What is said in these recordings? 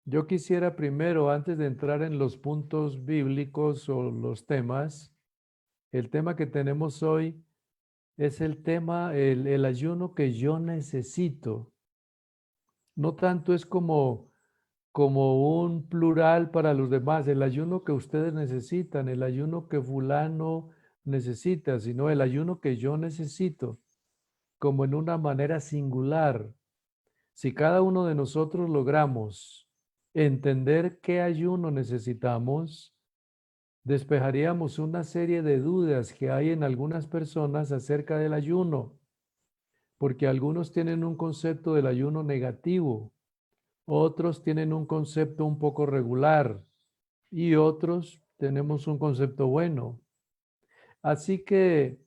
Yo quisiera primero, antes de entrar en los puntos bíblicos o los temas, el tema que tenemos hoy es el tema, el ayuno que yo necesito. No tanto es como un plural para los demás, el ayuno que ustedes necesitan, el ayuno que fulano necesita, sino el ayuno que yo necesito, como en una manera singular. Si cada uno de nosotros logramos entender qué ayuno necesitamos, despejaríamos una serie de dudas que hay en algunas personas acerca del ayuno, porque algunos tienen un concepto del ayuno negativo, otros tienen un concepto un poco regular y otros tenemos un concepto bueno. Así que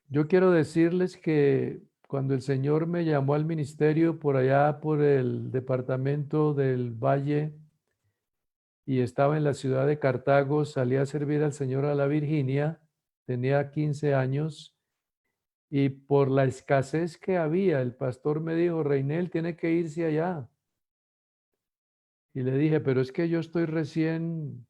yo quiero decirles que cuando el Señor me llamó al ministerio por allá por el departamento del Valle y estaba en la ciudad de Cartago, salí a servir al Señor a la Virginia, tenía 15 años y por la escasez que había, el pastor me dijo, Reinel, tiene que irse allá. Y le dije, pero es que yo estoy recién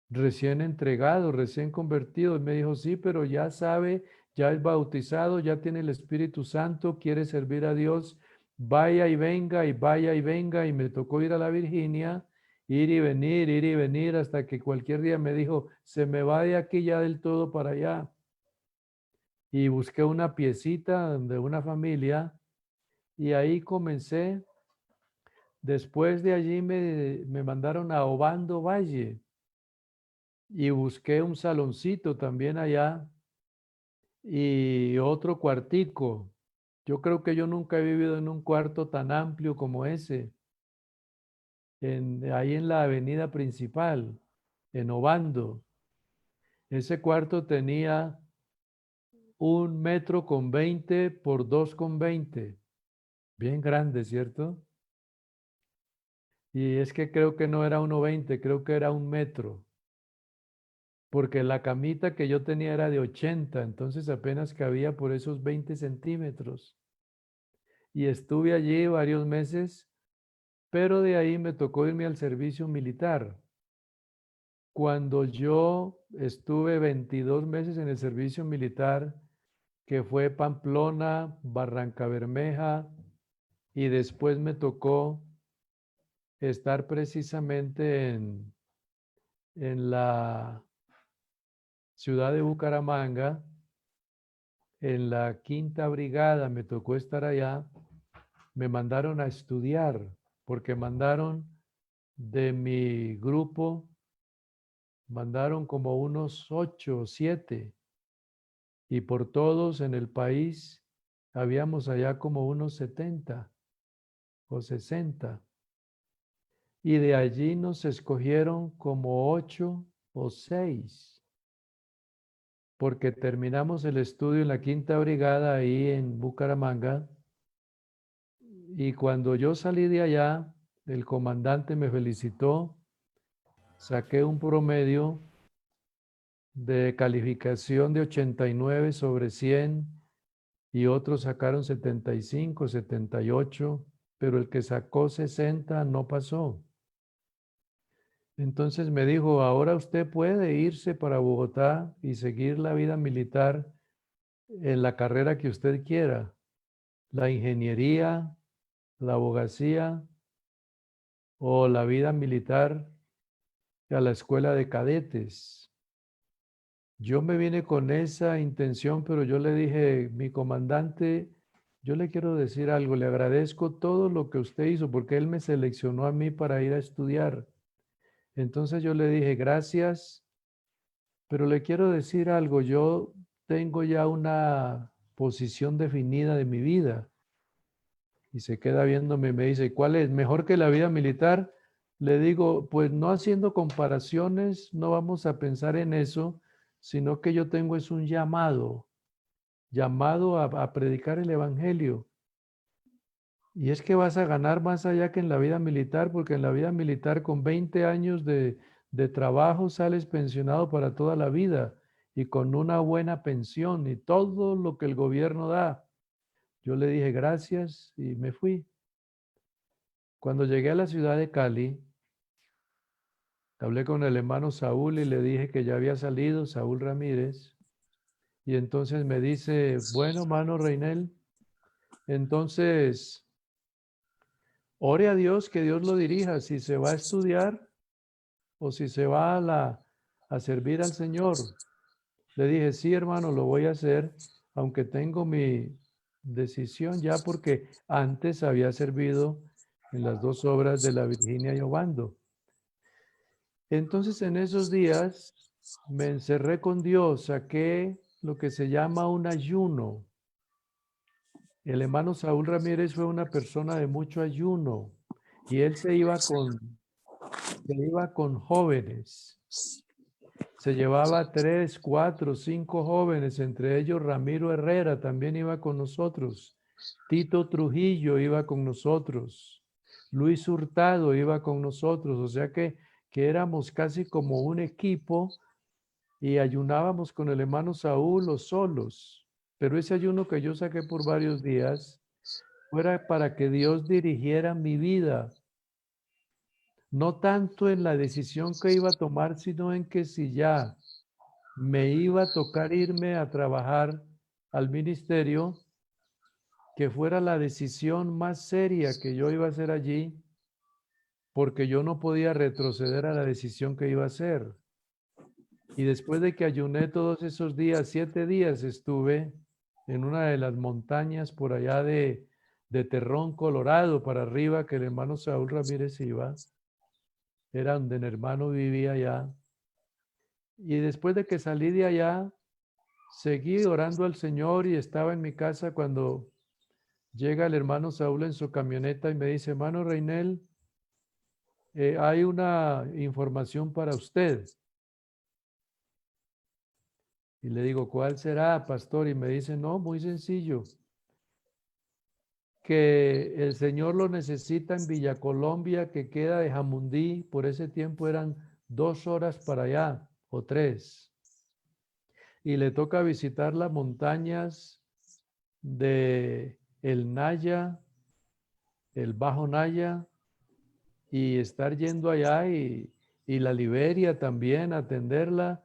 entregado, recién convertido. Y me dijo, sí, pero ya sabe, ya es bautizado, ya tiene el Espíritu Santo, quiere servir a Dios, vaya y venga y vaya y venga. Y me tocó ir a la Virginia, ir y venir, hasta que cualquier día me dijo, se me va de aquí ya del todo para allá. Y busqué una piecita de una familia y ahí comencé. Después de allí me mandaron a Obando Valle y busqué un saloncito también allá y otro cuartico. Yo creo que yo nunca he vivido en un cuarto tan amplio como ese, ahí en la avenida principal, en Obando. Ese cuarto tenía 1,20 m por 2,20 m, bien grande, ¿cierto? Y es que creo que no era 1,20 m, creo que era 1 metro, porque la camita que yo tenía era de 80, entonces apenas cabía por esos 20 centímetros. Y estuve allí varios meses, pero de ahí me tocó irme al servicio militar. Cuando yo estuve 22 meses en el servicio militar, que fue Pamplona, Barranca Bermeja, y después me tocó estar precisamente en la ciudad de Bucaramanga, en la quinta brigada, me tocó estar allá, me mandaron a estudiar, porque mandaron de mi grupo, mandaron como unos 8 o 7, y por todos en el país habíamos allá como unos 70 o 60. Y de allí nos escogieron como 8 o 6, porque terminamos el estudio en la quinta brigada ahí en Bucaramanga. Y cuando yo salí de allá, el comandante me felicitó, saqué un promedio de calificación de 89 sobre 100 y otros sacaron 75, 78, pero el que sacó 60 no pasó. Entonces me dijo, ahora usted puede irse para Bogotá y seguir la vida militar en la carrera que usted quiera, la ingeniería, la abogacía o la vida militar a la escuela de cadetes. Yo me vine con esa intención, pero yo le dije, mi comandante, yo le quiero decir algo, le agradezco todo lo que usted hizo porque él me seleccionó a mí para ir a estudiar. Entonces yo le dije, gracias, pero le quiero decir algo, yo tengo ya una posición definida de mi vida. Y se queda viéndome y me dice, ¿cuál es? ¿Mejor que la vida militar? Le digo, pues no haciendo comparaciones, no vamos a pensar en eso, sino que yo tengo es un llamado a predicar el evangelio. Y es que vas a ganar más allá que en la vida militar, porque en la vida militar con 20 años de trabajo sales pensionado para toda la vida y con una buena pensión y todo lo que el gobierno da. Yo le dije gracias y me fui. Cuando llegué a la ciudad de Cali, hablé con el hermano Saúl y le dije que ya había salido, Saúl Ramírez, y entonces me dice, bueno, hermano Reinel, entonces ore a Dios que Dios lo dirija, si se va a estudiar o si se va a servir al Señor. Le dije, sí, hermano, lo voy a hacer, aunque tengo mi decisión ya porque antes había servido en las 2 obras de la Virginia y Obando. Entonces, en esos días me encerré con Dios, saqué lo que se llama un ayuno. El hermano Saúl Ramírez fue una persona de mucho ayuno y él se iba con jóvenes. Se llevaba 3, 4, 5 jóvenes, entre ellos Ramiro Herrera también iba con nosotros. Tito Trujillo iba con nosotros. Luis Hurtado iba con nosotros. O sea que éramos casi como un equipo y ayunábamos con el hermano Saúl o solos. Pero ese ayuno que yo saqué por varios días fuera para que Dios dirigiera mi vida. No tanto en la decisión que iba a tomar, sino en que si ya me iba a tocar irme a trabajar al ministerio, que fuera la decisión más seria que yo iba a hacer allí, porque yo no podía retroceder a la decisión que iba a hacer. Y después de que ayuné todos esos días, 7 días estuve en una de las montañas por allá de Terrón, Colorado, para arriba, que el hermano Saúl Ramírez iba, era donde el hermano vivía allá. Y después de que salí de allá, seguí orando al Señor y estaba en mi casa cuando llega el hermano Saúl en su camioneta y me dice, hermano Reinel, hay una información para usted. Y le digo, ¿cuál será, pastor? Y me dice, no, muy sencillo, que el Señor lo necesita en Villa Colombia, que queda de Jamundí, por ese tiempo eran 2 horas para allá o 3. Y le toca visitar las montañas de el Naya, el Bajo Naya, y estar yendo allá y la Liberia también, atenderla,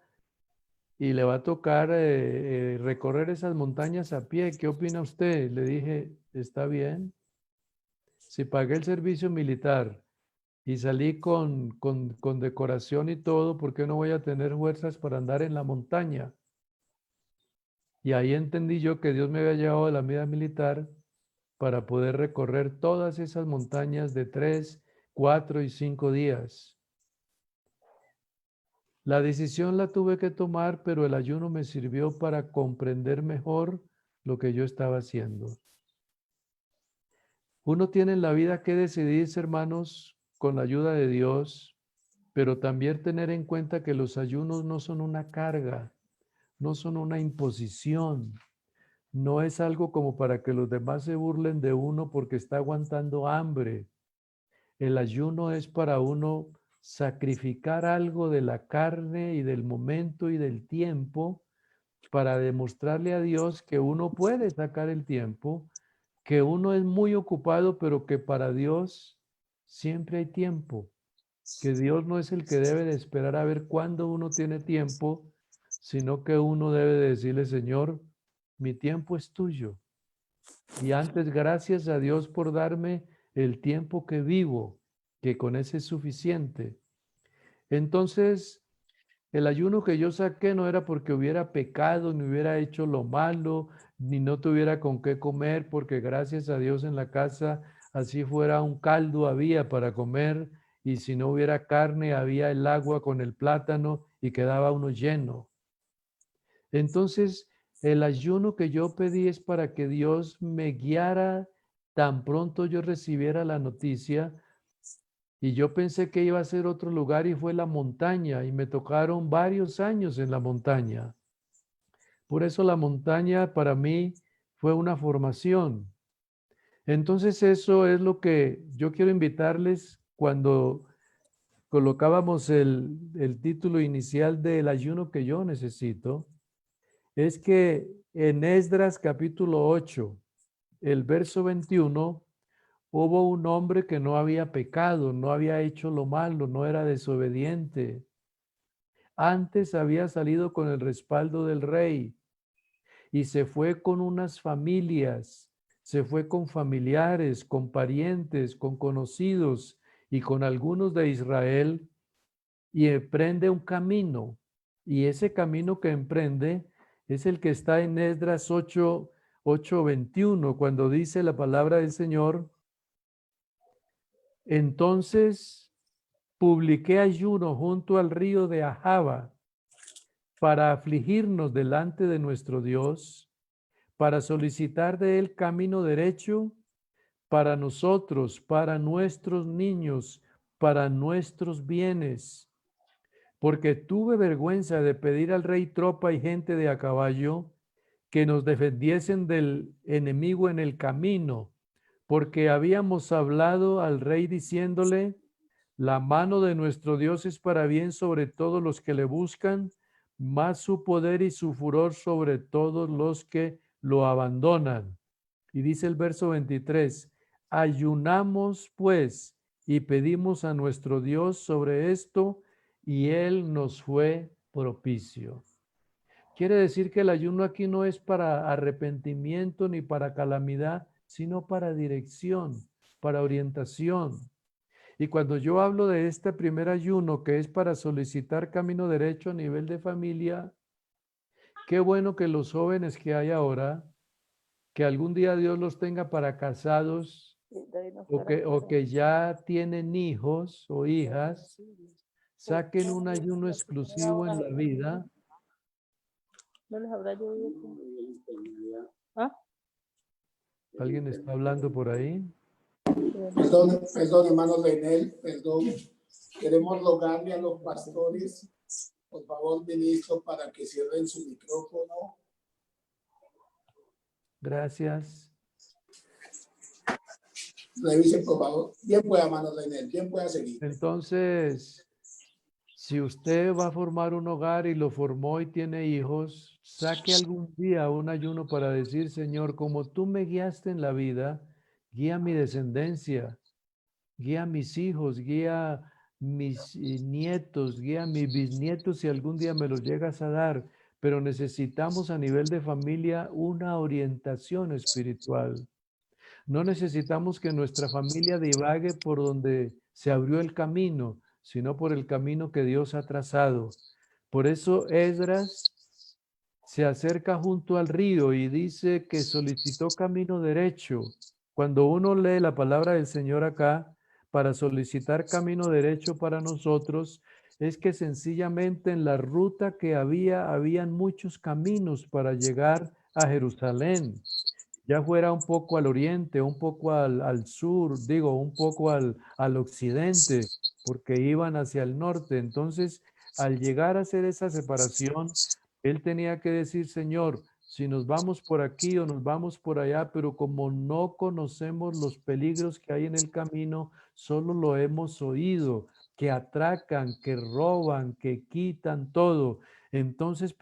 y le va a tocar recorrer esas montañas a pie. ¿Qué opina usted? Le dije, está bien. Si pagué el servicio militar y salí con decoración y todo, ¿por qué no voy a tener fuerzas para andar en la montaña? Y ahí entendí yo que Dios me había llevado de la vida militar para poder recorrer todas esas montañas de 3, 4 y 5 días. La decisión la tuve que tomar, pero el ayuno me sirvió para comprender mejor lo que yo estaba haciendo. Uno tiene en la vida que decidirse, hermanos, con la ayuda de Dios, pero también tener en cuenta que los ayunos no son una carga, no son una imposición, no es algo como para que los demás se burlen de uno porque está aguantando hambre. El ayuno es para uno sacrificar algo de la carne y del momento y del tiempo para demostrarle a Dios que uno puede sacar el tiempo, que uno es muy ocupado, pero que para Dios siempre hay tiempo, que Dios no es el que debe de esperar a ver cuándo uno tiene tiempo, sino que uno debe de decirle, Señor, mi tiempo es tuyo. Y antes, gracias a Dios por darme el tiempo que vivo, que con ese es suficiente. Entonces, el ayuno que yo saqué no era porque hubiera pecado, ni hubiera hecho lo malo, ni no tuviera con qué comer, porque gracias a Dios en la casa, así fuera un caldo había para comer, y si no hubiera carne, había el agua con el plátano y quedaba uno lleno. Entonces, el ayuno que yo pedí es para que Dios me guiara tan pronto yo recibiera la noticia. Y yo pensé que iba a ser otro lugar y fue la montaña y me tocaron varios años en la montaña. Por eso la montaña para mí fue una formación. Entonces eso es lo que yo quiero invitarles cuando colocábamos el título inicial del ayuno que yo necesito. Es que en Esdras capítulo 8, el verso 21, Hubo un hombre que no había pecado, no había hecho lo malo, no era desobediente. Antes había salido con el respaldo del rey y se fue con unas familias, se fue con familiares, con parientes, con conocidos y con algunos de Israel y emprende un camino. Y ese camino que emprende es el que está en Esdras 8:21, cuando dice la palabra del Señor: entonces publiqué ayuno junto al río de Ahava para afligirnos delante de nuestro Dios, para solicitar de él camino derecho para nosotros, para nuestros niños, para nuestros bienes, porque tuve vergüenza de pedir al rey tropa y gente de a caballo que nos defendiesen del enemigo en el camino, porque habíamos hablado al rey diciéndole: la mano de nuestro Dios es para bien sobre todos los que le buscan, más su poder y su furor sobre todos los que lo abandonan. Y dice el verso 23, ayunamos pues y pedimos a nuestro Dios sobre esto, y él nos fue propicio. Quiere decir que el ayuno aquí no es para arrepentimiento ni para calamidad, sino para dirección, para orientación. Y cuando yo hablo de este primer ayuno, que es para solicitar camino derecho a nivel de familia, qué bueno que los jóvenes que hay ahora, que algún día Dios los tenga para casados o que ya tienen hijos o hijas, saquen un ayuno exclusivo en la vida. ¿No les habrá llovido? ¿Ah? ¿Alguien está hablando por ahí? Perdón, perdón, hermano Leonel, perdón. Queremos rogarle a los pastores, por favor, ministro, para que cierren su micrófono. Gracias. Revisen, por favor. Bien pueda, hermano Leonel, bien pueda seguir. Entonces, si usted va a formar un hogar y lo formó y tiene hijos, saque algún día un ayuno para decir: Señor, como tú me guiaste en la vida, guía mi descendencia, guía mis hijos, guía mis nietos, guía mis bisnietos si algún día me los llegas a dar. Pero necesitamos a nivel de familia una orientación espiritual. No necesitamos que nuestra familia divague por donde se abrió el camino, sino por el camino que Dios ha trazado. Por eso Esdras se acerca junto al río y dice que solicitó camino derecho. Cuando uno lee la palabra del Señor acá, para solicitar camino derecho para nosotros, es que sencillamente en la ruta que habían muchos caminos para llegar a Jerusalén, ya fuera un poco al oriente, un poco al sur, digo, un poco al occidente, porque iban hacia el norte. Entonces, al llegar a hacer esa separación, él tenía que decir: Señor, si nos vamos por aquí o nos vamos por allá, pero como no conocemos los peligros que hay en el camino, solo lo hemos oído, que atracan, que roban, que quitan todo. Entonces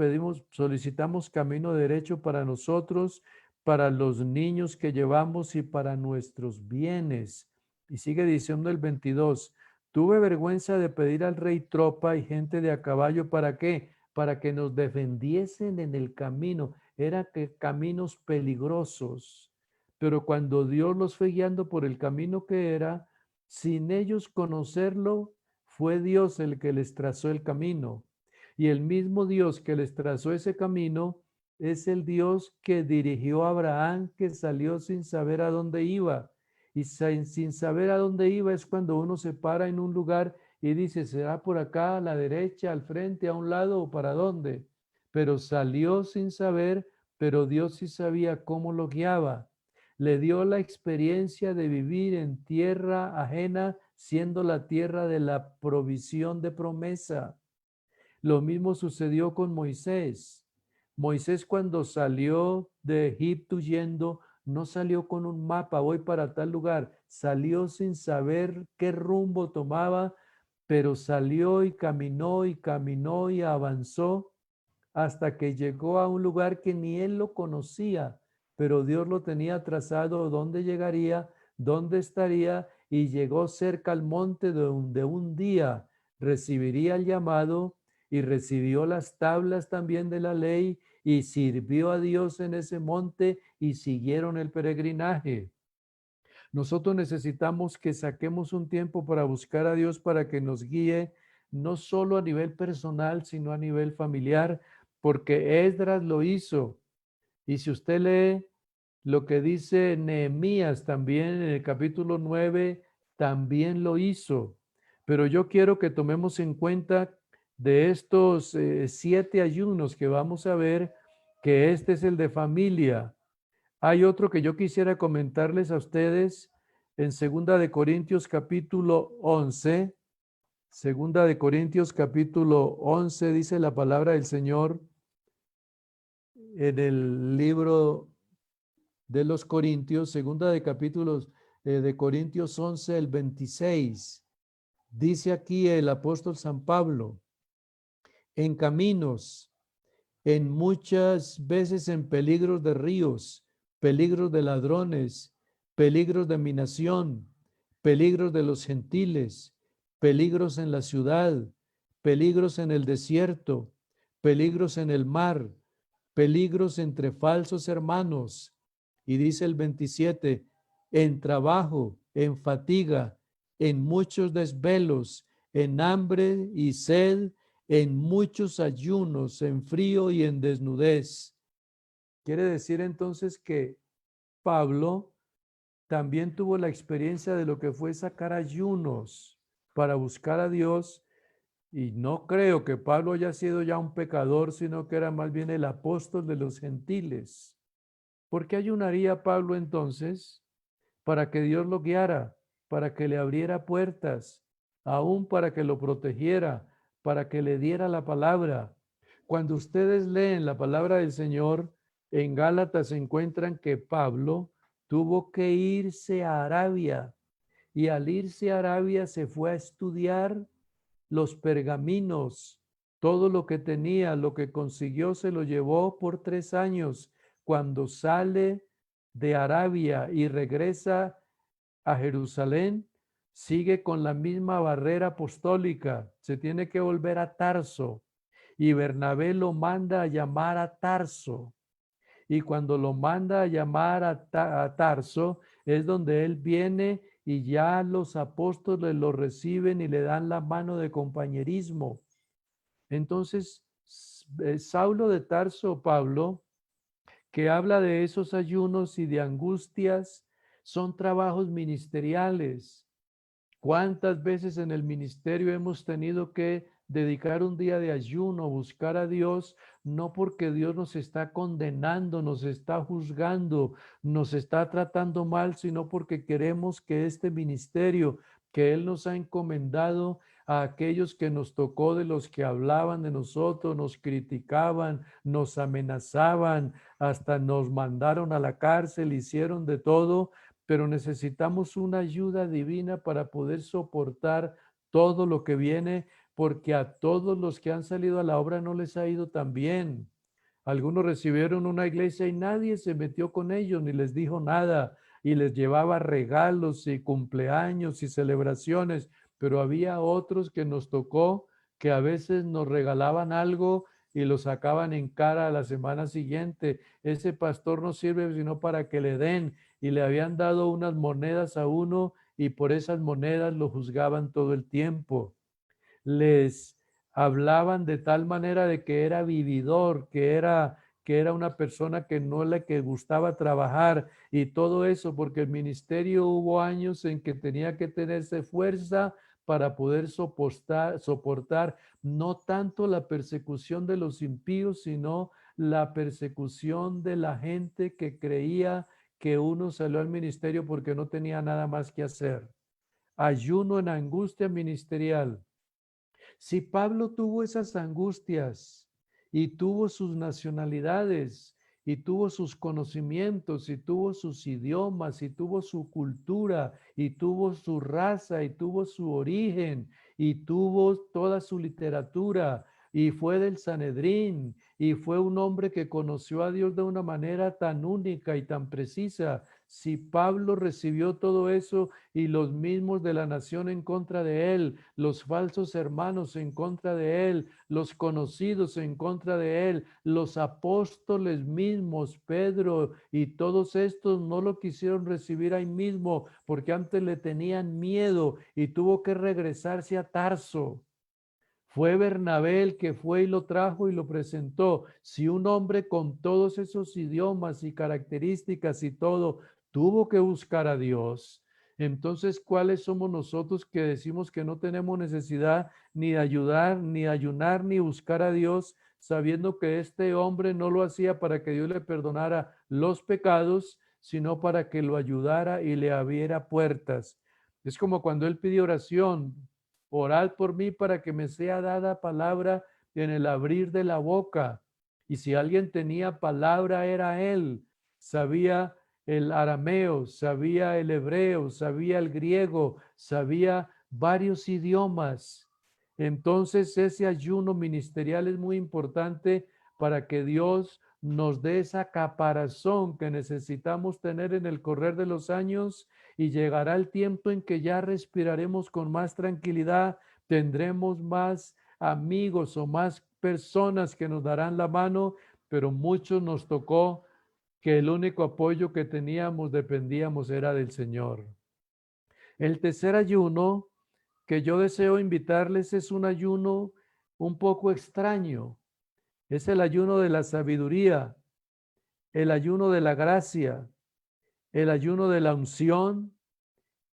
solicitamos camino derecho para nosotros, para los niños que llevamos y para nuestros bienes. Y sigue diciendo el 22, tuve vergüenza de pedir al rey tropa y gente de a caballo. ¿Para qué? Para que nos defendiesen en el camino. Eran caminos peligrosos. Pero cuando Dios los fue guiando por el camino que era, sin ellos conocerlo, fue Dios el que les trazó el camino. Y el mismo Dios que les trazó ese camino es el Dios que dirigió a Abraham, que salió sin saber a dónde iba. Y sin saber a dónde iba es cuando uno se para en un lugar y dice: ¿será por acá, a la derecha, al frente, a un lado o para dónde? Pero salió sin saber, pero Dios sí sabía cómo lo guiaba. Le dio la experiencia de vivir en tierra ajena, siendo la tierra de la provisión de promesa. Lo mismo sucedió con Moisés. Moisés, cuando salió de Egipto huyendo, no salió con un mapa: voy para tal lugar. Salió sin saber qué rumbo tomaba, pero salió y caminó y avanzó hasta que llegó a un lugar que ni él lo conocía, pero Dios lo tenía trazado dónde llegaría, dónde estaría, y llegó cerca al monte donde un día recibiría el llamado, y recibió las tablas también de la ley, y sirvió a Dios en ese monte, y siguieron el peregrinaje. Nosotros necesitamos que saquemos un tiempo para buscar a Dios, para que nos guíe, no solo a nivel personal, sino a nivel familiar, porque Esdras lo hizo. Y si usted lee lo que dice Nehemías también en el capítulo 9, también lo hizo. Pero yo quiero que tomemos en cuenta de estos 7 ayunos que vamos a ver, que este es el de familia. Hay otro que yo quisiera comentarles a ustedes en Segunda de Corintios capítulo 11. Segunda de Corintios capítulo 11 dice la palabra del Señor en el libro de los Corintios, segunda de capítulos de Corintios 11, el 26. Dice aquí el apóstol San Pablo: en caminos, en muchas veces en peligros de ríos, peligros de ladrones, peligros de minación, peligros de los gentiles, peligros en la ciudad, peligros en el desierto, peligros en el mar, peligros entre falsos hermanos. Y dice el 27, en trabajo, en fatiga, en muchos desvelos, en hambre y sed, en muchos ayunos, en frío y en desnudez. Quiere decir entonces que Pablo también tuvo la experiencia de lo que fue sacar ayunos para buscar a Dios. Y no creo que Pablo haya sido ya un pecador, sino que era más bien el apóstol de los gentiles. ¿Por qué ayunaría Pablo entonces? Para que Dios lo guiara, para que le abriera puertas, aún para que lo protegiera, para que le diera la palabra. Cuando ustedes leen la palabra del Señor, en Gálatas se encuentran que Pablo tuvo que irse a Arabia, y al irse a Arabia se fue a estudiar los pergaminos, todo lo que tenía, lo que consiguió, se lo llevó por 3 años. Cuando sale de Arabia y regresa a Jerusalén, sigue con la misma barrera apostólica. Se tiene que volver a Tarso, y Bernabé lo manda a llamar a Tarso. Y cuando lo manda a llamar a Tarso, es donde él viene, y ya los apóstoles lo reciben y le dan la mano de compañerismo. Entonces, Saulo de Tarso, Pablo, que habla de esos ayunos y de angustias, son trabajos ministeriales. ¿Cuántas veces en el ministerio hemos tenido que dedicar un día de ayuno, buscar a Dios, no porque Dios nos está condenando, nos está juzgando, nos está tratando mal, sino porque queremos que este ministerio que Él nos ha encomendado a aquellos que nos tocó, de los que hablaban de nosotros, nos criticaban, nos amenazaban, hasta nos mandaron a la cárcel, hicieron de todo, pero necesitamos una ayuda divina para poder soportar todo lo que viene, porque a todos los que han salido a la obra no les ha ido tan bien. Algunos recibieron una iglesia y nadie se metió con ellos ni les dijo nada, y les llevaba regalos y cumpleaños y celebraciones, pero había otros que nos tocó que a veces nos regalaban algo y lo sacaban en cara a la semana siguiente. Ese pastor no sirve sino para que le den, y le habían dado unas monedas a uno, y por esas monedas lo juzgaban todo el tiempo. Les hablaban de tal manera de que era vividor, que era una persona que no le que gustaba trabajar, y todo eso porque el ministerio hubo años en que tenía que tenerse fuerza para poder soportar no tanto la persecución de los impíos, sino la persecución de la gente que creía que uno salió al ministerio porque no tenía nada más que hacer. Ayuno en angustia ministerial. Si Pablo tuvo esas angustias y tuvo sus nacionalidades y tuvo sus conocimientos y tuvo sus idiomas y tuvo su cultura y tuvo su raza y tuvo su origen y tuvo toda su literatura y fue del Sanedrín y fue un hombre que conoció a Dios de una manera tan única y tan precisa, Si Pablo recibió todo eso y los mismos de la nación en contra de él, los falsos hermanos en contra de él, los conocidos en contra de él, los apóstoles mismos, Pedro y todos estos no lo quisieron recibir ahí mismo porque antes le tenían miedo y tuvo que regresarse a Tarso. Fue Bernabé el que fue y lo trajo y lo presentó. Si un hombre con todos esos idiomas y características y todo tuvo que buscar a Dios, entonces, ¿cuáles somos nosotros que decimos que no tenemos necesidad ni de ayudar, ni de ayunar, ni buscar a Dios, sabiendo que este hombre no lo hacía para que Dios le perdonara los pecados, sino para que lo ayudara y le abriera puertas? Es como cuando él pidió oración: orad por mí para que me sea dada palabra en el abrir de la boca. Y si alguien tenía palabra, era él. Sabía el arameo, sabía el hebreo, sabía el griego, sabía varios idiomas. Entonces ese ayuno ministerial es muy importante para que Dios nos dé esa caparazón que necesitamos tener en el correr de los años, y llegará el tiempo en que ya respiraremos con más tranquilidad, tendremos más amigos o más personas que nos darán la mano, pero muchos nos tocó que el único apoyo que teníamos, dependíamos, era del Señor. El tercer ayuno que yo deseo invitarles es un ayuno un poco extraño. Es el ayuno de la sabiduría, el ayuno de la gracia, el ayuno de la unción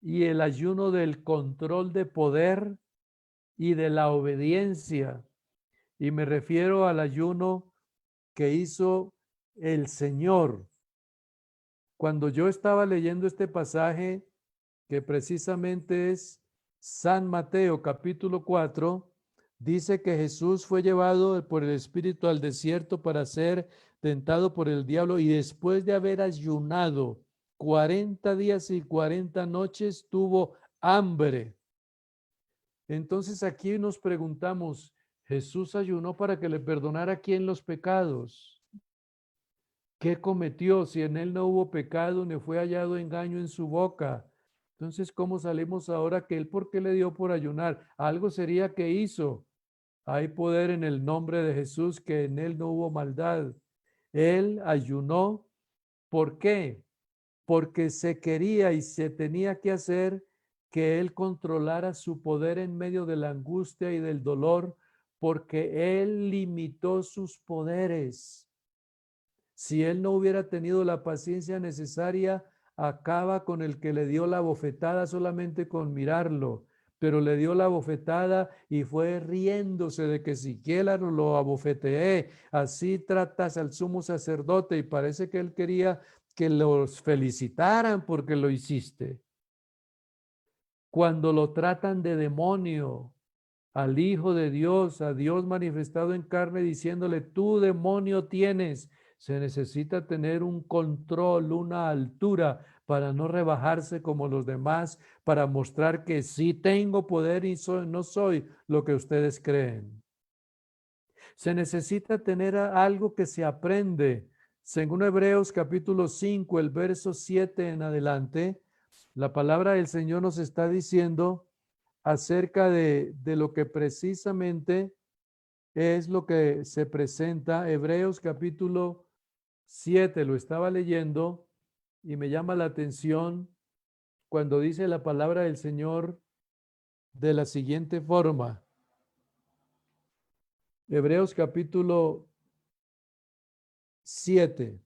y el ayuno del control de poder y de la obediencia. Y me refiero al ayuno que hizo el Señor. Cuando yo estaba leyendo este pasaje, que precisamente es San Mateo capítulo 4, dice que Jesús fue llevado por el Espíritu al desierto para ser tentado por el diablo, y después de haber ayunado 40 días y 40 noches tuvo hambre. Entonces aquí nos preguntamos, ¿Jesús ayunó para que le perdonara a quién los pecados? ¿Qué cometió? Si en él no hubo pecado, ni fue hallado engaño en su boca. Entonces, ¿cómo salimos ahora que él, por qué le dio por ayunar? Algo sería que hizo. Hay poder en el nombre de Jesús, que en él no hubo maldad. Él ayunó. ¿Por qué? Porque se quería y se tenía que hacer que él controlara su poder en medio de la angustia y del dolor, porque él limitó sus poderes. Si él no hubiera tenido la paciencia necesaria, acaba con el que le dio la bofetada solamente con mirarlo, pero le dio la bofetada y fue riéndose de que siquiera lo abofeteé. Así tratas al sumo sacerdote, y parece que él quería que los felicitaran porque lo hiciste. Cuando lo tratan de demonio, al Hijo de Dios, a Dios manifestado en carne, diciéndole: tú demonio tienes. Se necesita tener un control, una altura, para no rebajarse como los demás, para mostrar que sí tengo poder y no soy lo que ustedes creen. Se necesita tener algo que se aprende. Según Hebreos capítulo 5, el verso 7 en adelante, la palabra del Señor nos está diciendo acerca de lo que precisamente es lo que se presenta. Hebreos capítulo 7, lo estaba leyendo y me llama la atención cuando dice la palabra del Señor de la siguiente forma. Hebreos capítulo 7.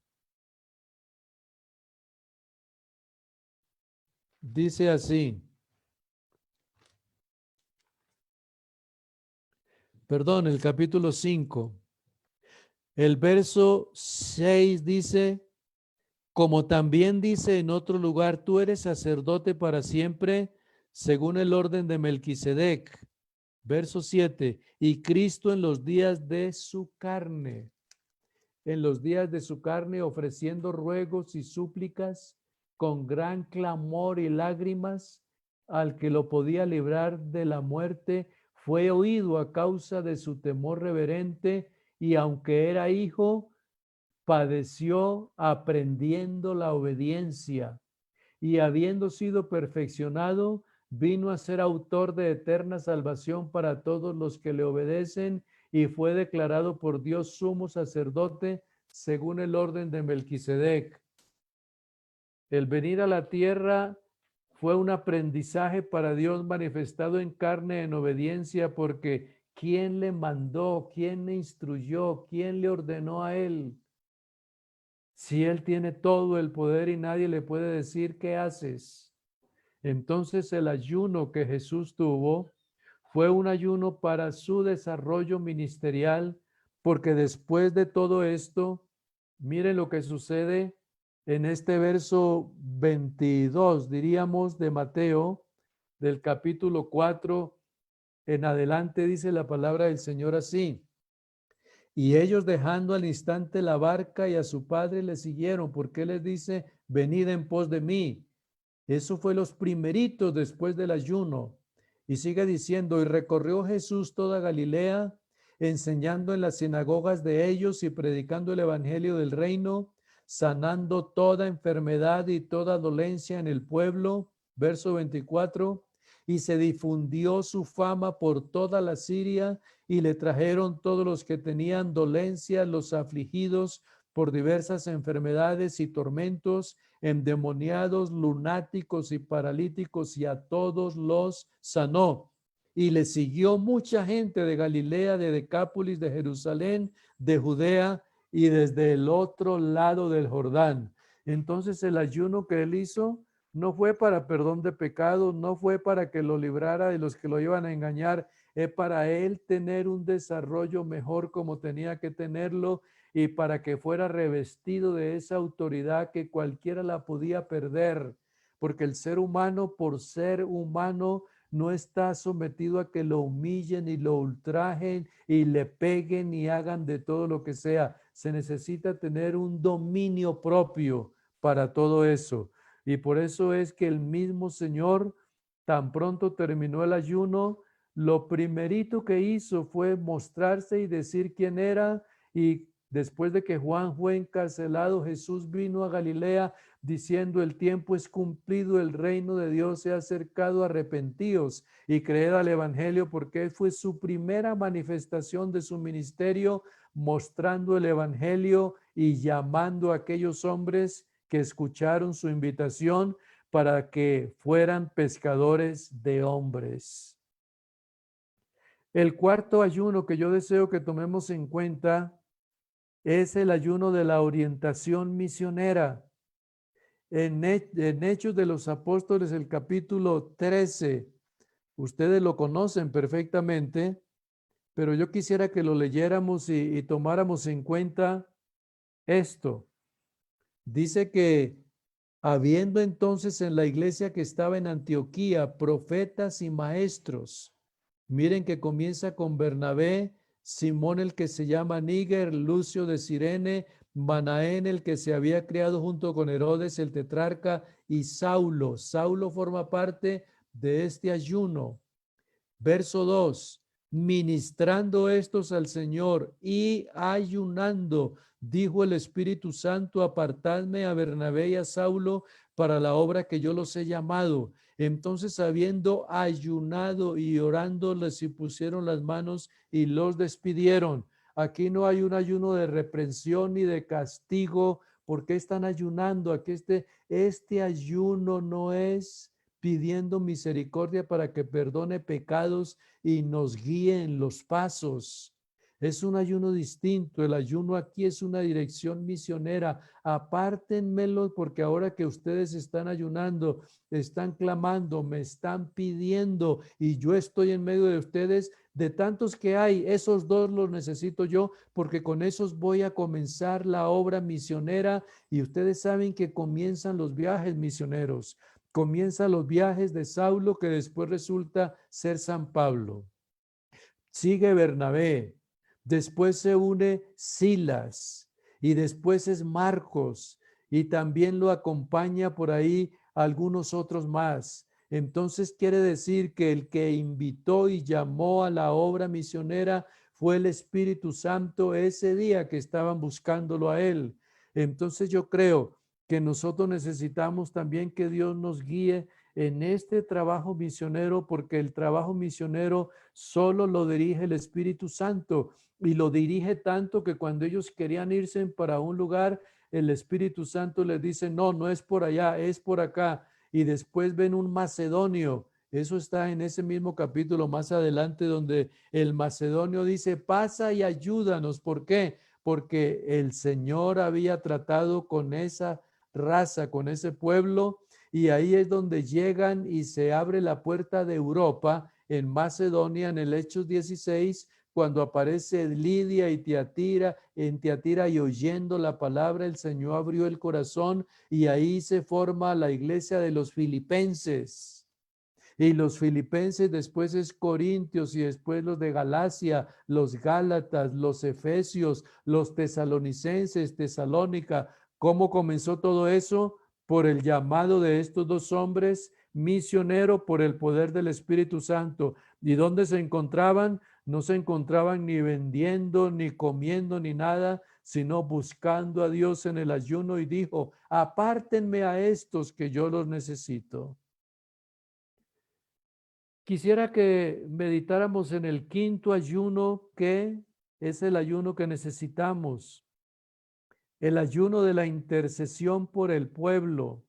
Dice así. Perdón, el capítulo 5. El verso 6 dice: como también dice en otro lugar, tú eres sacerdote para siempre, según el orden de Melquisedec. Verso 7, y Cristo en los días de su carne, ofreciendo ruegos y súplicas con gran clamor y lágrimas al que lo podía librar de la muerte, fue oído a causa de su temor reverente, y aunque era hijo, padeció aprendiendo la obediencia y habiendo sido perfeccionado, vino a ser autor de eterna salvación para todos los que le obedecen y fue declarado por Dios sumo sacerdote según el orden de Melquisedec. El venir a la tierra fue un aprendizaje para Dios manifestado en carne en obediencia, porque ¿quién le mandó? ¿Quién le instruyó? ¿Quién le ordenó a él? Si él tiene todo el poder y nadie le puede decir qué haces. Entonces el ayuno que Jesús tuvo fue un ayuno para su desarrollo ministerial, porque después de todo esto, miren lo que sucede en este verso 22, diríamos, de Mateo, del capítulo 4 en adelante, dice la palabra del Señor así. Y ellos, dejando al instante la barca y a su padre, le siguieron, porque les dice, venid en pos de mí. Eso fue los primeritos después del ayuno. Y sigue diciendo, y recorrió Jesús toda Galilea, enseñando en las sinagogas de ellos y predicando el evangelio del reino, sanando toda enfermedad y toda dolencia en el pueblo. Verso 24, y se difundió su fama por toda la Siria, y le trajeron todos los que tenían dolencia, los afligidos por diversas enfermedades y tormentos, endemoniados, lunáticos y paralíticos, y a todos los sanó. Y le siguió mucha gente de Galilea, de Decápolis, de Jerusalén, de Judea y desde el otro lado del Jordán. Entonces el ayuno que él hizo no fue para perdón de pecados, no fue para que lo librara de los que lo iban a engañar, es para él tener un desarrollo mejor como tenía que tenerlo, y para que fuera revestido de esa autoridad que cualquiera la podía perder, porque el ser humano, por ser humano, no está sometido a que lo humillen y lo ultrajen y le peguen y hagan de todo lo que sea. Se necesita tener un dominio propio para todo eso. Y por eso es que el mismo Señor, tan pronto terminó el ayuno, lo primerito que hizo fue mostrarse y decir quién era. Y después de que Juan fue encarcelado, Jesús vino a Galilea diciendo, el tiempo es cumplido, el reino de Dios se ha acercado, arrepentíos y creed al evangelio, porque fue su primera manifestación de su ministerio, mostrando el evangelio y llamando a aquellos hombres que escucharon su invitación para que fueran pescadores de hombres. El cuarto ayuno que yo deseo que tomemos en cuenta es el ayuno de la orientación misionera. En Hechos de los Apóstoles, el capítulo 13, ustedes lo conocen perfectamente, pero yo quisiera que lo leyéramos y tomáramos en cuenta esto. Dice que habiendo entonces en la iglesia que estaba en Antioquía profetas y maestros, miren que comienza con Bernabé, Simón el que se llama Níger, Lucio de Cirene, Manaén el que se había criado junto con Herodes el tetrarca, y Saulo. Saulo forma parte de este ayuno. Verso 2, ministrando estos al Señor y ayunando, dijo el Espíritu Santo, apartadme a Bernabé y a Saulo para la obra que yo los he llamado. Entonces, habiendo ayunado y orando, les impusieron las manos y los despidieron. Aquí no hay un ayuno de reprensión ni de castigo. ¿Por qué están ayunando? Aquí este ayuno no es pidiendo misericordia para que perdone pecados y nos guíe en los pasos. Es un ayuno distinto. El ayuno aquí es una dirección misionera. Apártenmelo, porque ahora que ustedes están ayunando, están clamando, me están pidiendo y yo estoy en medio de ustedes. De tantos que hay, esos dos los necesito yo, porque con esos voy a comenzar la obra misionera. Y ustedes saben que comienzan los viajes misioneros. Comienza los viajes de Saulo, que después resulta ser San Pablo. Sigue Bernabé, después se une Silas y después es Marcos, y también lo acompaña por ahí algunos otros más. Entonces quiere decir que el que invitó y llamó a la obra misionera fue el Espíritu Santo ese día que estaban buscándolo a Él. Entonces yo creo que nosotros necesitamos también que Dios nos guíe en este trabajo misionero, porque el trabajo misionero solo lo dirige el Espíritu Santo, y lo dirige tanto que cuando ellos querían irse para un lugar, el Espíritu Santo les dice, no, no es por allá, es por acá. Y después ven un macedonio. Eso está en ese mismo capítulo más adelante, donde el macedonio dice, pasa y ayúdanos. ¿Por qué? Porque el Señor había tratado con esa raza, con ese pueblo, y ahí es donde llegan y se abre la puerta de Europa en Macedonia, en el Hechos 16, cuando aparece Lidia y Tiatira, en Tiatira, y oyendo la palabra, el Señor abrió el corazón y ahí se forma la iglesia de los filipenses. Y los filipenses después es Corintios, y después los de Galacia, los Gálatas, los Efesios, los tesalonicenses, Tesalónica. ¿Cómo comenzó todo eso? Por el llamado de estos dos hombres misioneros, por el poder del Espíritu Santo. ¿Y dónde se encontraban? No se encontraban ni vendiendo, ni comiendo, ni nada, sino buscando a Dios en el ayuno, y dijo, apártenme a estos que yo los necesito. Quisiera que meditáramos en el quinto ayuno, que es el ayuno que necesitamos, el ayuno de la intercesión por el pueblo.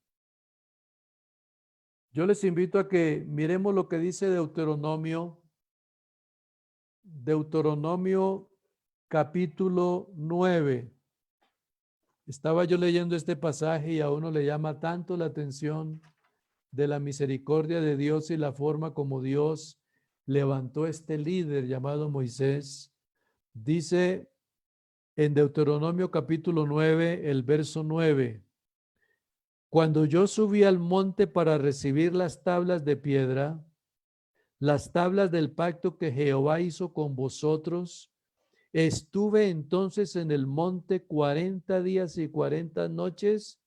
Yo les invito a que miremos lo que dice Deuteronomio capítulo 9. Estaba yo leyendo este pasaje y a uno le llama tanto la atención de la misericordia de Dios y la forma como Dios levantó este líder llamado Moisés. Dice en Deuteronomio capítulo 9, el verso 9, cuando yo subí al monte para recibir las tablas de piedra, las tablas del pacto que Jehová hizo con vosotros, estuve entonces en el monte 40 días y 40 noches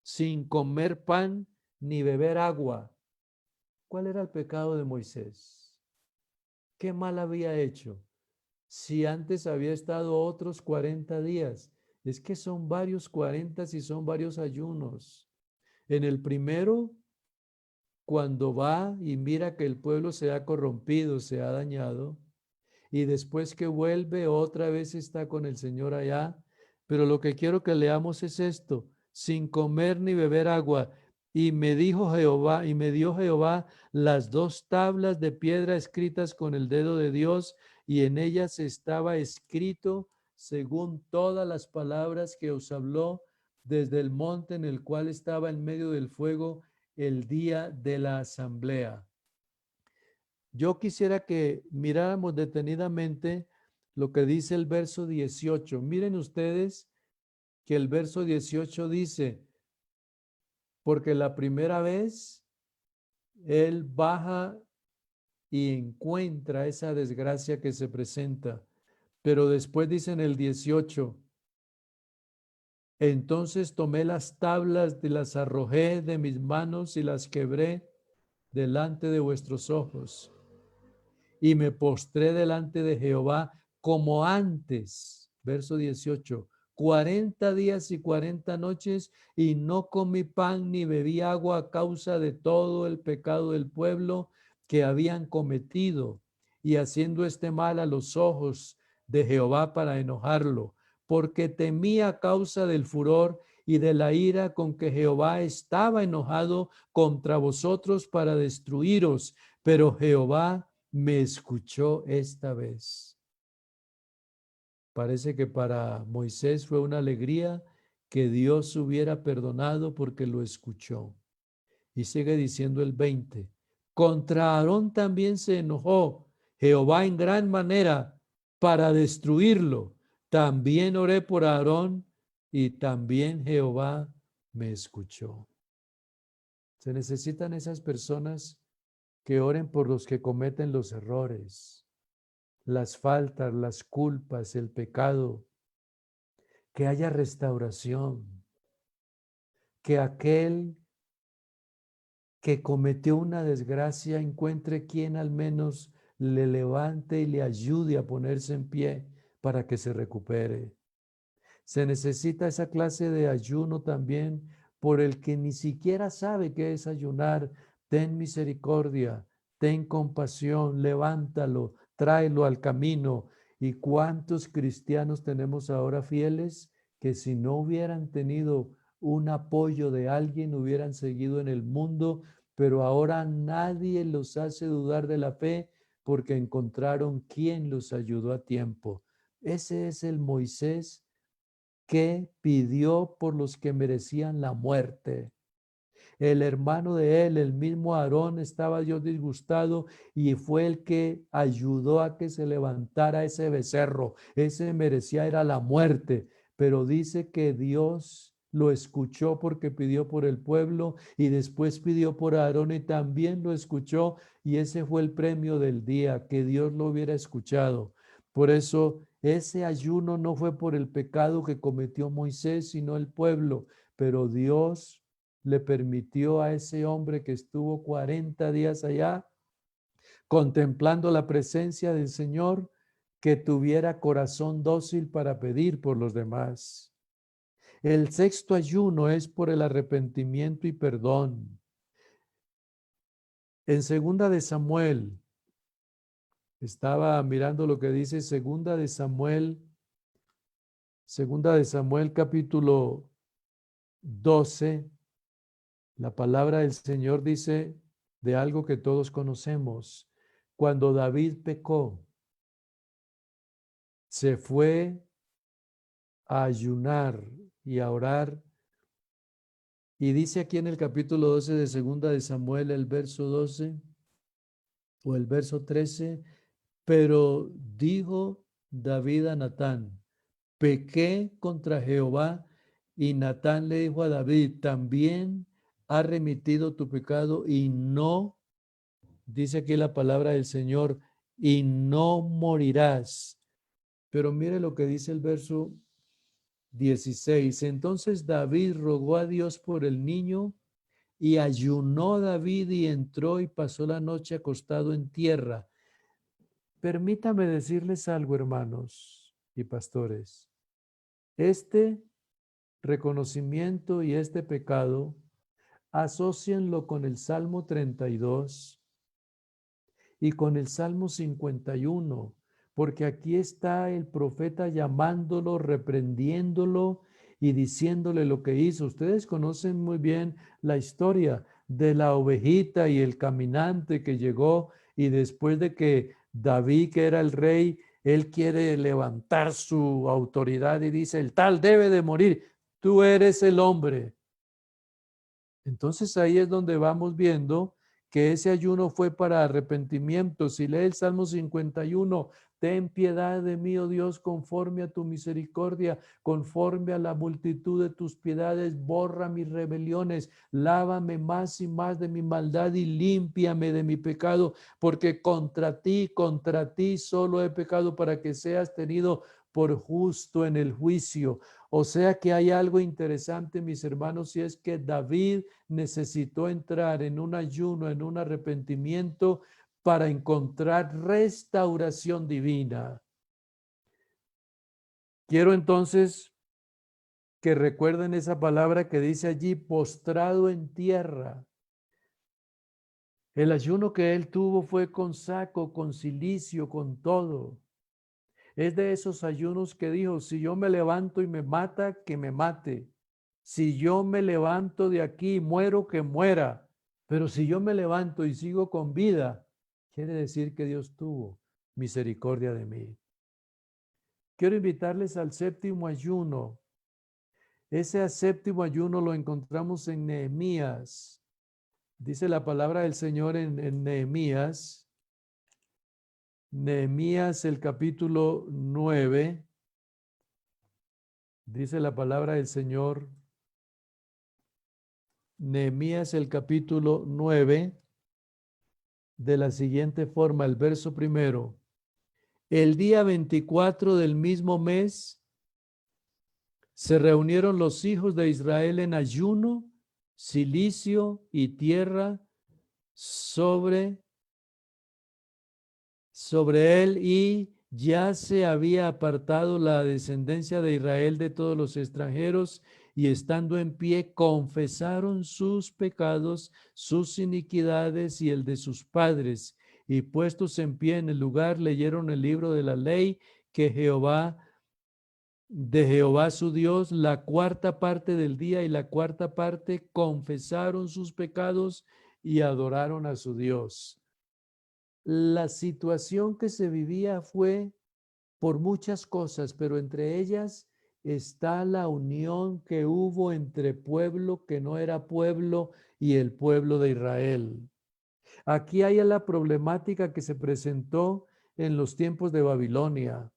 sin comer pan ni beber agua. ¿Cuál era el pecado de Moisés? ¿Qué mal había hecho? Si antes había estado otros 40 días. Es que son varios 40 y son varios ayunos. En el primero, cuando va y mira que el pueblo se ha corrompido, se ha dañado, y después que vuelve otra vez está con el Señor allá. Pero lo que quiero que leamos es esto: sin comer ni beber agua. Y me dijo Jehová, y me dio Jehová las dos tablas de piedra escritas con el dedo de Dios, y en ellas estaba escrito según todas las palabras que os habló desde el monte en el cual estaba en medio del fuego el día de la asamblea. Yo quisiera que miráramos detenidamente lo que dice el verso 18. Miren ustedes que el verso 18 dice, porque la primera vez él baja y encuentra esa desgracia que se presenta, pero después dice en el 18, entonces tomé las tablas y las arrojé de mis manos y las quebré delante de vuestros ojos. Y me postré delante de Jehová como antes. Verso 18. 40 días y 40 noches, y no comí pan ni bebí agua a causa de todo el pecado del pueblo que habían cometido, y haciendo este mal a los ojos de Jehová para enojarlo, porque temía a causa del furor y de la ira con que Jehová estaba enojado contra vosotros para destruiros. Pero Jehová me escuchó esta vez. Parece que para Moisés fue una alegría que Dios hubiera perdonado porque lo escuchó. Y sigue diciendo el 20. Contra Aarón también se enojó Jehová en gran manera para destruirlo. También oré por Aarón y también Jehová me escuchó. Se necesitan esas personas que oren por los que cometen los errores, las faltas, las culpas, el pecado, que haya restauración, que aquel que cometió una desgracia encuentre quien al menos le levante y le ayude a ponerse en pie para que se recupere. Se necesita esa clase de ayuno también por el que ni siquiera sabe qué es ayunar. Ten misericordia, ten compasión, levántalo, tráelo al camino. ¿Y cuántos cristianos tenemos ahora fieles que si no hubieran tenido un apoyo de alguien hubieran seguido en el mundo, pero ahora nadie los hace dudar de la fe porque encontraron quien los ayudó a tiempo? Ese es el Moisés que pidió por los que merecían la muerte. El hermano de él, el mismo Aarón, estaba Dios disgustado y fue el que ayudó a que se levantara ese becerro. Ese merecía era la muerte, pero dice que Dios lo escuchó porque pidió por el pueblo y después pidió por Aarón y también lo escuchó, y ese fue el premio del día, que Dios lo hubiera escuchado. Por eso ese ayuno no fue por el pecado que cometió Moisés, sino el pueblo, pero Dios le permitió a ese hombre que estuvo 40 días allá contemplando la presencia del Señor, que tuviera corazón dócil para pedir por los demás. El sexto ayuno es por el arrepentimiento y perdón. En segunda de Samuel, estaba mirando lo que dice segunda de Samuel capítulo 12, la palabra del Señor dice de algo que todos conocemos. Cuando David pecó, se fue a ayunar y a orar. Y dice aquí en el capítulo 12 de segunda de Samuel, el verso 12 o el verso 13, pero dijo David a Natán, pequé contra Jehová, y Natán le dijo a David, también ha remitido tu pecado y no, dice aquí la palabra del Señor, y no morirás. Pero mire lo que dice el verso 16. Entonces David rogó a Dios por el niño, y ayunó David y entró y pasó la noche acostado en tierra. Permítame decirles algo, hermanos y pastores. Este reconocimiento y este pecado, asócienlo con el Salmo 32 y con el Salmo 51, porque aquí está el profeta llamándolo, reprendiéndolo y diciéndole lo que hizo. Ustedes conocen muy bien la historia de la ovejita y el caminante que llegó, y después de que David, que era el rey, él quiere levantar su autoridad y dice, el tal debe de morir, tú eres el hombre. Entonces ahí es donde vamos viendo que ese ayuno fue para arrepentimiento. Si lee el Salmo 51, ten piedad de mí, oh Dios, conforme a tu misericordia, conforme a la multitud de tus piedades, borra mis rebeliones, lávame más y más de mi maldad y límpiame de mi pecado, porque contra ti solo he pecado para que seas tenido por justo en el juicio. O sea que hay algo interesante, mis hermanos, y es que David necesitó entrar en un ayuno, en un arrepentimiento para encontrar restauración divina. Quiero entonces que recuerden esa palabra que dice allí, postrado en tierra. El ayuno que él tuvo fue con saco, con cilicio, con todo. Es de esos ayunos que dijo, si yo me levanto y me mata, que me mate. Si yo me levanto de aquí y muero, que muera. Pero si yo me levanto y sigo con vida, quiere decir que Dios tuvo misericordia de mí. Quiero invitarles al séptimo ayuno. Ese séptimo ayuno lo encontramos en Nehemías. Dice la palabra del Señor en Nehemías. Nehemías, el capítulo 9. Dice la palabra del Señor. Nehemías, el capítulo 9, de la siguiente forma, el verso primero. El día 24 del mismo mes se reunieron los hijos de Israel en ayuno, cilicio y tierra sobre sobre él y ya se había apartado la descendencia de Israel de todos los extranjeros y estando en pie confesaron sus pecados, sus iniquidades y el de sus padres. Y puestos en pie en el lugar, leyeron el libro de la ley que de Jehová su Dios, la cuarta parte del día y la cuarta parte confesaron sus pecados y adoraron a su Dios. La situación que se vivía fue por muchas cosas, pero entre ellas está la unión que hubo entre pueblo que no era pueblo y el pueblo de Israel. Aquí hay la problemática que se presentó en los tiempos de Babilonia.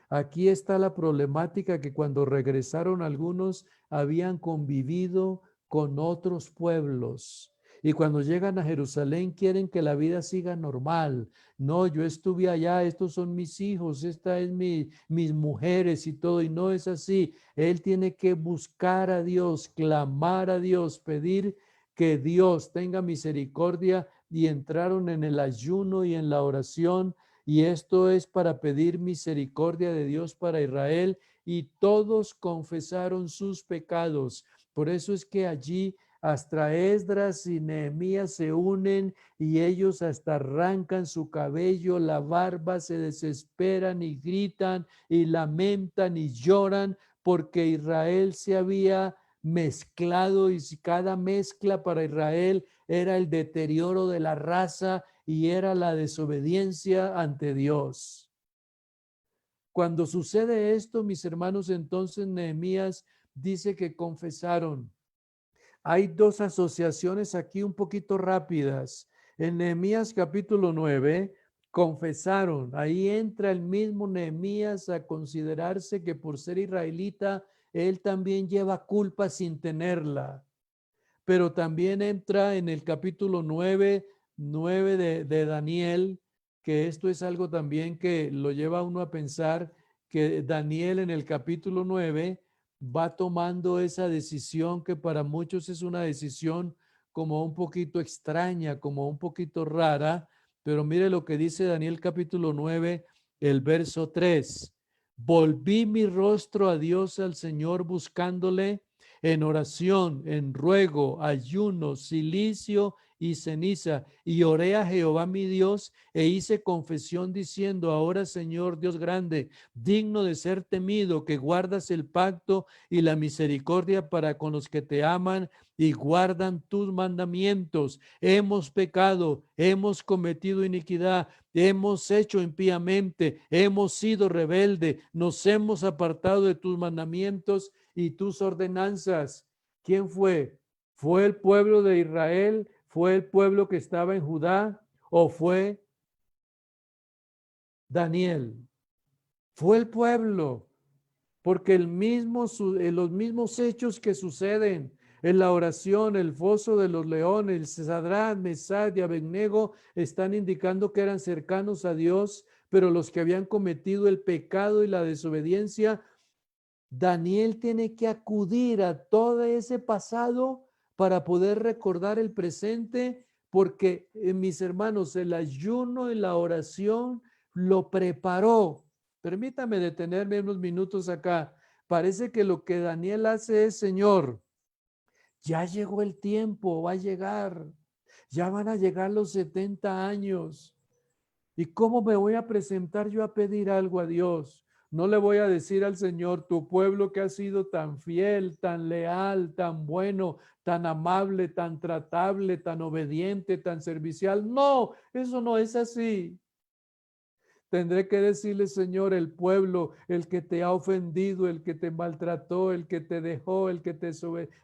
Aquí está la problemática que cuando regresaron algunos habían convivido con otros pueblos. Y cuando llegan a Jerusalén quieren que la vida siga normal. No, yo estuve allá, estos son mis hijos, esta es mis mujeres y todo. Y no es así. Él tiene que buscar a Dios, clamar a Dios, pedir que Dios tenga misericordia. Y entraron en el ayuno y en la oración. Y esto es para pedir misericordia de Dios para Israel, y todos confesaron sus pecados. Por eso es que allí hasta Esdras y Nehemías se unen y ellos hasta arrancan su cabello, la barba, se desesperan y gritan y lamentan y lloran porque Israel se había mezclado, y cada mezcla para Israel era el deterioro de la raza y era la desobediencia ante Dios. Cuando sucede esto, mis hermanos, entonces Nehemías dice que confesaron. Hay dos asociaciones aquí un poquito rápidas. En Nehemías capítulo 9, confesaron. Ahí entra el mismo Nehemías a considerarse que por ser israelita, él también lleva culpa sin tenerla. Pero también entra en el capítulo 9 de Daniel, que esto es algo también que lo lleva a uno a pensar que Daniel en el capítulo 9 va tomando esa decisión que para muchos es una decisión como un poquito extraña, como un poquito rara, pero mire lo que dice Daniel capítulo 9, el verso 3. Volví mi rostro a Dios, al Señor, buscándole en oración, en ruego, ayuno, silicio y ceniza, y oré a Jehová mi Dios e hice confesión diciendo: ahora, Señor Dios grande, digno de ser temido, que guardas el pacto y la misericordia para con los que te aman y guardan tus mandamientos. Hemos pecado, hemos cometido iniquidad, hemos hecho impíamente, hemos sido rebelde, nos hemos apartado de tus mandamientos y tus ordenanzas. ¿Quién fue? ¿Fue el pueblo de Israel? ¿Fue el pueblo que estaba en Judá? ¿O fue Daniel? Fue el pueblo, porque los mismos hechos que suceden en la oración, el foso de los leones, Sadrach, Mesach y Abednego están indicando que eran cercanos a Dios, pero los que habían cometido el pecado y la desobediencia, Daniel tiene que acudir a todo ese pasado para poder recordar el presente, porque mis hermanos, el ayuno y la oración lo preparó. Permítame detenerme unos minutos acá. Parece que lo que Daniel hace es: Señor, ya llegó el tiempo, va a llegar, ya van a llegar los 70 años. ¿Y cómo me voy a presentar yo a pedir algo a Dios? No le voy a decir al Señor: tu pueblo que ha sido tan fiel, tan leal, tan bueno, tan amable, tan tratable, tan obediente, tan servicial. No, eso no es así. Tendré que decirle: Señor, el pueblo, el que te ha ofendido, el que te maltrató, el que te dejó, el que te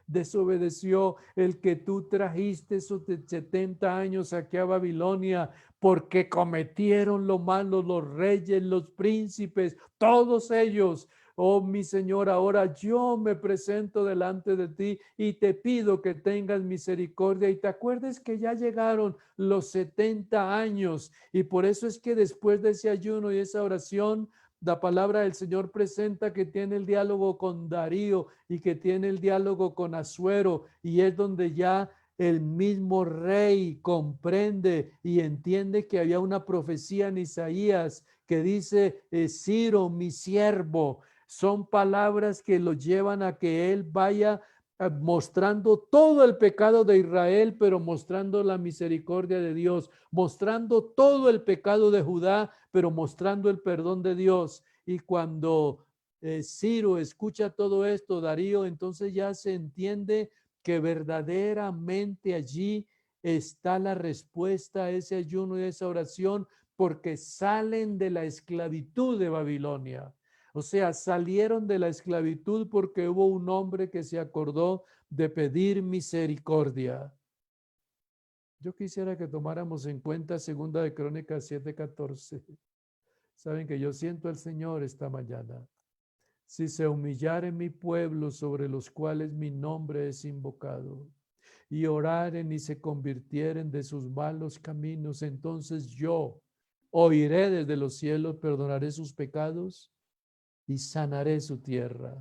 desobedeció, el que tú trajiste esos 70 años aquí a Babilonia, porque cometieron lo malo los reyes, los príncipes, todos ellos. Oh, mi Señor, ahora yo me presento delante de ti y te pido que tengas misericordia y te acuerdes que ya llegaron los 70 años, y por eso es que después de ese ayuno y esa oración, la palabra del Señor presenta que tiene el diálogo con Darío y que tiene el diálogo con Asuero, y es donde ya el mismo rey comprende y entiende que había una profecía en Isaías que dice, Ciro, mi siervo. Son palabras que lo llevan a que él vaya mostrando todo el pecado de Israel, pero mostrando la misericordia de Dios, mostrando todo el pecado de Judá, pero mostrando el perdón de Dios. Y cuando Ciro escucha todo esto, Darío, entonces ya se entiende que verdaderamente allí está la respuesta a ese ayuno y a esa oración, porque salen de la esclavitud de Babilonia. O sea, salieron de la esclavitud porque hubo un hombre que se acordó de pedir misericordia. Yo quisiera que tomáramos en cuenta 2 de Crónicas 7:14. Saben que yo siento al Señor esta mañana. Si se humillare mi pueblo sobre los cuales mi nombre es invocado, y oraren y se convirtieren de sus malos caminos, entonces yo oiré desde los cielos, perdonaré sus pecados y sanaré su tierra.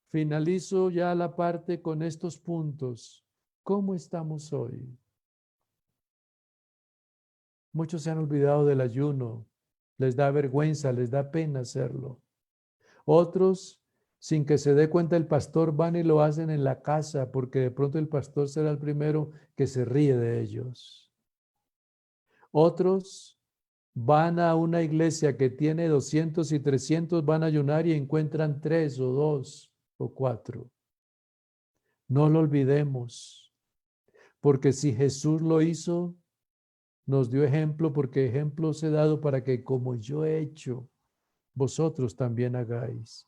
Finalizo ya la parte con estos puntos. ¿Cómo estamos hoy? Muchos se han olvidado del ayuno. Les da vergüenza, les da pena hacerlo. Otros, sin que se dé cuenta el pastor, van y lo hacen en la casa porque de pronto el pastor será el primero que se ríe de ellos. Otros van a una iglesia que tiene 200 y 300, van a ayunar y encuentran 3 o 2 o 4. No lo olvidemos, porque si Jesús lo hizo, nos dio ejemplo, porque ejemplo os he dado para que como yo he hecho, vosotros también hagáis.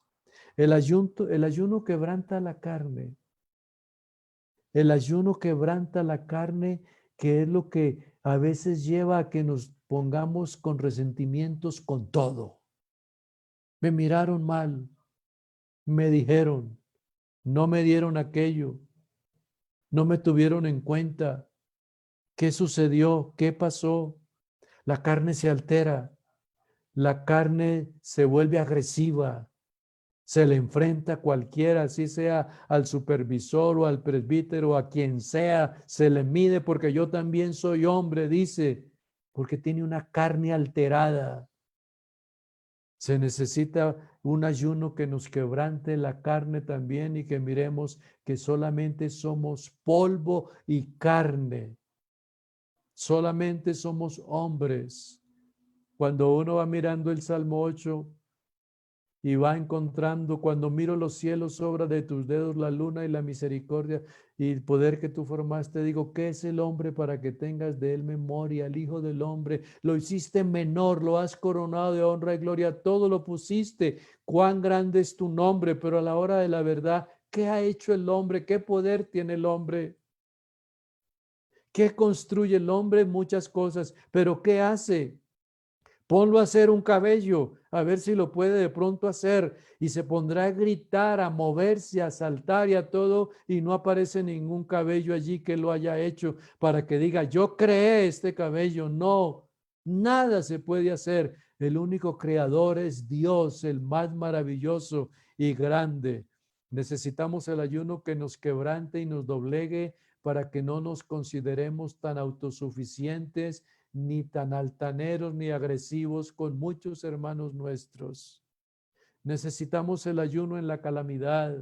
El ayuno quebranta la carne. El ayuno quebranta la carne, que es lo que a veces lleva a que nos pongamos con resentimientos con todo. Me miraron mal, me dijeron, no me dieron aquello, no me tuvieron en cuenta. ¿Qué sucedió? ¿Qué pasó? La carne se altera, la carne se vuelve agresiva, se le enfrenta a cualquiera, así sea al supervisor o al presbítero, a quien sea, se le mide porque yo también soy hombre, dice, porque tiene una carne alterada. Se necesita un ayuno que nos quebrante la carne también y que miremos que solamente somos polvo y carne. Solamente somos hombres. Cuando uno va mirando el Salmo 8 y va encontrando, cuando miro los cielos, obra de tus dedos, la luna y la misericordia y el poder que tú formaste, digo, ¿qué es el hombre para que tengas de él memoria? El Hijo del Hombre, lo hiciste menor, lo has coronado de honra y gloria, todo lo pusiste. Cuán grande es tu nombre, pero a la hora de la verdad, ¿qué ha hecho el hombre? ¿Qué poder tiene el hombre? ¿Qué construye el hombre? Muchas cosas, pero ¿qué hace? Ponlo a hacer un cabello, a ver si lo puede de pronto hacer, y se pondrá a gritar, a moverse, a saltar y a todo, y no aparece ningún cabello allí que lo haya hecho para que diga, yo creé este cabello. No, nada se puede hacer. El único creador es Dios, el más maravilloso y grande. Necesitamos el ayuno que nos quebrante y nos doblegue para que no nos consideremos tan autosuficientes, ni tan altaneros, ni agresivos con muchos hermanos nuestros. Necesitamos el ayuno en la calamidad.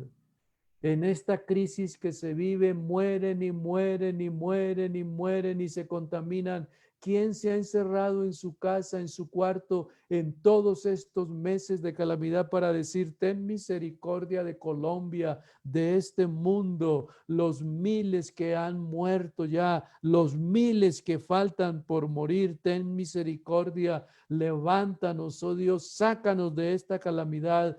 En esta crisis que se vive, mueren y mueren y mueren y mueren y se contaminan. ¿Quién se ha encerrado en su casa, en su cuarto, en todos estos meses de calamidad para decir, ten misericordia de Colombia, de este mundo, los miles que han muerto ya, los miles que faltan por morir, ten misericordia, levántanos, oh Dios, sácanos de esta calamidad.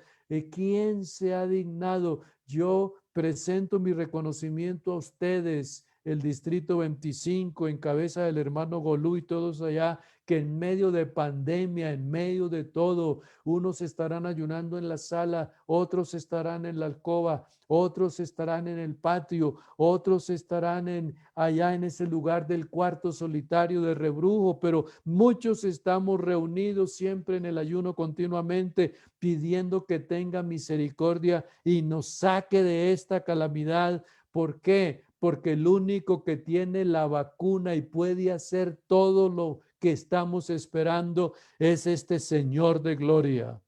¿Quién se ha dignado? Yo presento mi reconocimiento a ustedes, el Distrito 25, en cabeza del hermano Golú y todos allá, que en medio de pandemia, en medio de todo, unos estarán ayunando en la sala, otros estarán en la alcoba, otros estarán en el patio, otros estarán allá en ese lugar del cuarto solitario de rebrujo, pero muchos estamos reunidos siempre en el ayuno continuamente, pidiendo que tenga misericordia y nos saque de esta calamidad. ¿Por qué? porque el único que tiene la vacuna y puede hacer todo lo que estamos esperando es este Señor de gloria.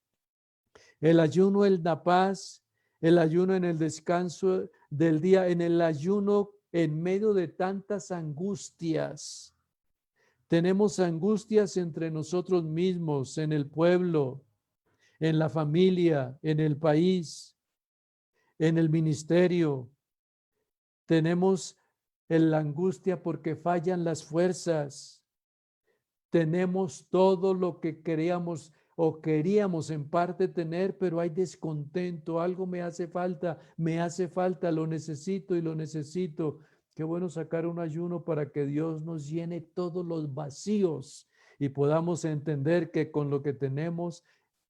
El ayuno en la paz, el ayuno en el descanso del día, en el ayuno en medio de tantas angustias. Tenemos angustias entre nosotros mismos, en el pueblo, en la familia, en el país, en el ministerio. Tenemos la angustia porque fallan las fuerzas. Tenemos todo lo que queríamos o queríamos en parte tener, pero hay descontento. Algo me hace falta, lo necesito y lo necesito. Qué bueno sacar un ayuno para que Dios nos llene todos los vacíos y podamos entender que con lo que tenemos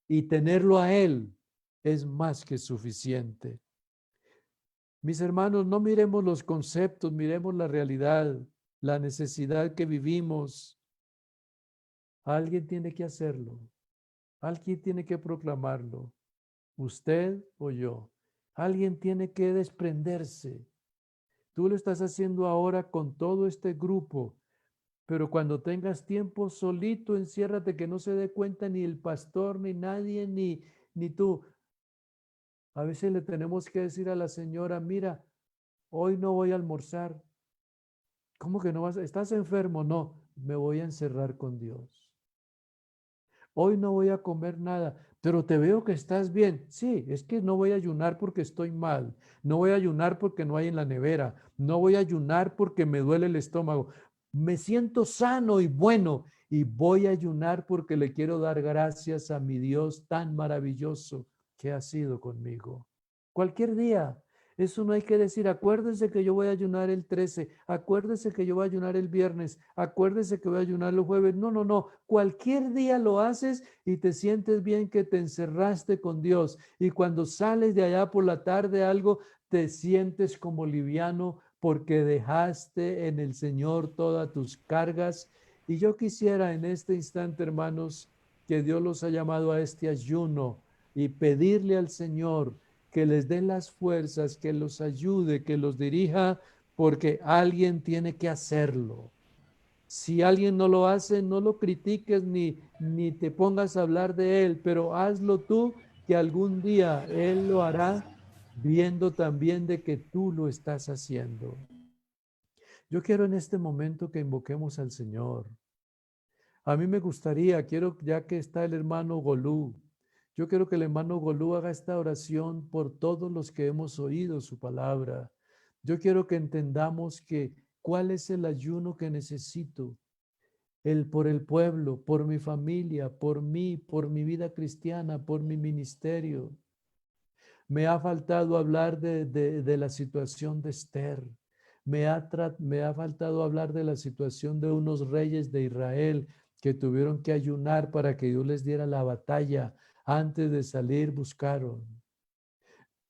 y tenerlo a Él es más que suficiente. Mis hermanos, no miremos los conceptos, miremos la realidad, la necesidad que vivimos. Alguien tiene que hacerlo. Alguien tiene que proclamarlo. Usted o yo. Alguien tiene que desprenderse. Tú lo estás haciendo ahora con todo este grupo, pero cuando tengas tiempo solito, enciérrate, que no se dé cuenta ni el pastor, ni nadie, ni tú. A veces le tenemos que decir a la señora, mira, hoy no voy a almorzar. ¿Cómo que no vas? ¿Estás enfermo? No, me voy a encerrar con Dios. Hoy no voy a comer nada, pero te veo que estás bien. Sí, es que no voy a ayunar porque estoy mal. No voy a ayunar porque no hay en la nevera. No voy a ayunar porque me duele el estómago. Me siento sano y bueno y voy a ayunar porque le quiero dar gracias a mi Dios tan maravilloso que ha sido conmigo. Cualquier día. Eso no hay que decir, acuérdese que yo voy a ayunar el 13, acuérdese que yo voy a ayunar el viernes, acuérdese que voy a ayunar los jueves. No, no, no. Cualquier día lo haces y te sientes bien que te encerraste con Dios. Y cuando sales de allá por la tarde algo, te sientes como liviano porque dejaste en el Señor todas tus cargas. Y yo quisiera en este instante, hermanos, que Dios los ha llamado a este ayuno y pedirle al Señor que les dé las fuerzas, que los ayude, que los dirija, porque alguien tiene que hacerlo. Si alguien no lo hace, no lo critiques ni te pongas a hablar de él, pero hazlo tú, que algún día él lo hará, viendo también de que tú lo estás haciendo. Yo quiero en este momento que invoquemos al Señor. A mí me gustaría, ya que está el hermano Golú, yo quiero que el hermano Golú haga esta oración por todos los que hemos oído su palabra. Yo quiero que entendamos que cuál es el ayuno que necesito. Por el pueblo, por mi familia, por mí, por mi vida cristiana, por mi ministerio. Me ha faltado hablar de la situación de Esther. Me ha faltado hablar de la situación de unos reyes de Israel que tuvieron que ayunar para que Dios les diera la batalla. Antes de salir buscaron.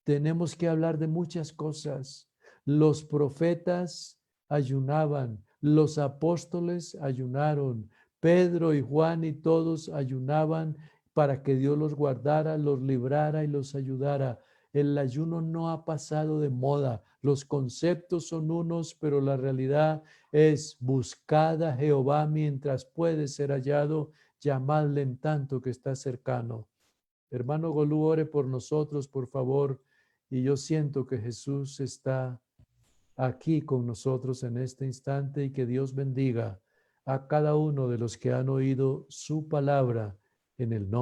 Tenemos que hablar de muchas cosas. Los profetas ayunaban, los apóstoles ayunaron, Pedro y Juan y todos ayunaban para que Dios los guardara, los librara y los ayudara. El ayuno no ha pasado de moda. Los conceptos son unos, pero la realidad es: buscad a Jehová mientras puede ser hallado, llamadle en tanto que está cercano. Hermano Golú, ore por nosotros, por favor. Y yo siento que Jesús está aquí con nosotros en este instante, y que Dios bendiga a cada uno de los que han oído su palabra en el nombre